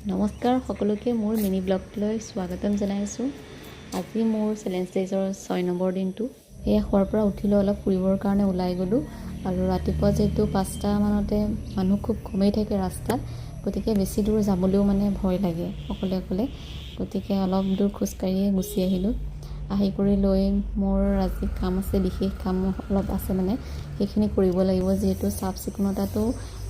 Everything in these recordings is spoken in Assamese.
নমস্কাৰ সকলোকে মোৰ মিনি ব্লগলৈ স্বাগতম জনাইছোঁ। আজি মোৰ চেলেঞ্জ ডেজৰ 6 নম্বৰ দিনটো। এয়া শোৱাৰ পৰা উঠিলোঁ, অলপ ফুৰিবৰ কাৰণে ওলাই গ'লোঁ আৰু ৰাতিপুৱা যিহেতু 5টা মানতে মানুহ খুব কমেই থাকে ৰাস্তাত, গতিকে বেছি দূৰ যাবলৈও মানে ভয় লাগে অকলে, গতিকে অলপ দূৰ খোজকাঢ়িয়ে গুচি আহিলোঁ। আহি কৰি লৈ মোৰ আজি কাম আছে, বিশেষ কাম অলপ আছে, মানে সেইখিনি কৰিব লাগিব। যিহেতু চাফ চিকুণতাটো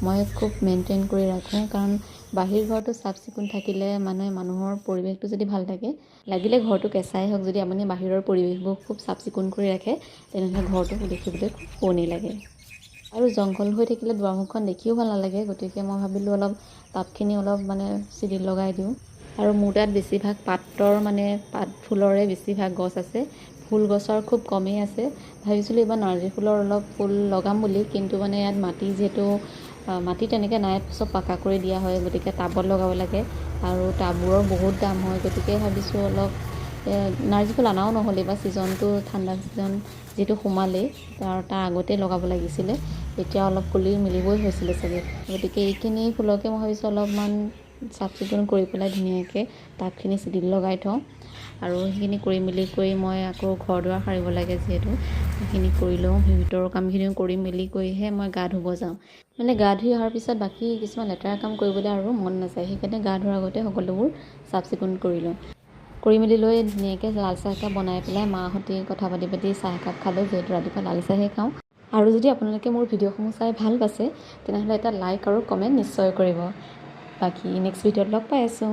মই খুব মেইনটেইন কৰি ৰাখোঁ, কাৰণ বাহিৰ ঘৰটো চাফ চিকুণ থাকিলে মানে মানুহৰ পৰিৱেশটো যদি ভাল থাকে, লাগিলে ঘৰটো কেঁচাই হওক, যদি আপুনি বাহিৰৰ পৰিৱেশবোৰ খুব চাফ চিকুণ কৰি ৰাখে তেনেহ'লে ঘৰটো দেখিবলৈ খুব শুৱনি লাগে। আৰু জংঘল হৈ থাকিলে দুৱাৰমুখখন দেখিও ভাল নালাগে, গতিকে মই ভাবিলোঁ অলপ টাবখিনি অলপ মানে চিৰিত লগাই দিওঁ। আৰু মোৰ তাত বেছিভাগ পাতৰ পাত ফুলৰে বেছিভাগ গছ আছে, ফুল গছৰ খুব কমেই আছে। ভাবিছিলোঁ এইবাৰ নাৰ্জী ফুলৰ অলপ ফুল লগাম বুলি, কিন্তু মানে ইয়াত মাটি যিহেতু মাটি তেনেকৈ নাই, চব পাকা কৰি দিয়া হয়, গতিকে টাবত লগাব লাগে আৰু টাববোৰৰ বহুত দাম হয়। গতিকে ভাবিছোঁ অলপ নাৰ্জী ফুল অনাও নহ'ল, এইবাৰ ছিজনটো ঠাণ্ডা ছিজন যিটো সোমালেই, তাৰ আগতেই লগাব লাগিছিলে। এতিয়া অলপ কলি মিলিবই হৈছিলে চাগে, গতিকে এইখিনি ফুলকে মই ভাবিছোঁ অলপমান চাফ চিকুণ কৰি পেলাই ধুনীয়াকৈ টাবখিনি চিডিত লগাই থওঁ। আৰু সেইখিনি কৰি মই আকৌ ঘৰ দুৱাৰ সাৰিব লাগে, যিহেতু সেইখিনি কৰি লওঁ। ভিতৰৰ কামখিনিও কৰি মেলি কৰিহে মই গা ধুব যাওঁ। মানে গা ধুই অহাৰ পিছত বাকী কিছুমান লেতেৰা কাম কৰিবলৈ আৰু মন নাযায়, সেইকাৰণে গা ধোৱাৰ আগতে সকলোবোৰ চাফ চিকুণ কৰি লওঁ। কৰি মেলি লৈ ধুনীয়াকৈ লাল চাহ একাপ বনাই পেলাই মাহঁতে কথা পাতি চাহ একাপ খালোঁ, যিহেতু ৰাতিপুৱা লাল চাহেই খাওঁ। আৰু যদি আপোনালোকে মোৰ ভিডিঅ'সমূহ চাই ভাল পাইছে তেনেহ'লে এটা লাইক আৰু কমেণ্ট নিশ্চয় কৰিব। বাকী নেক্সট ভিডিঅ'ত লগ পাই আছোঁ।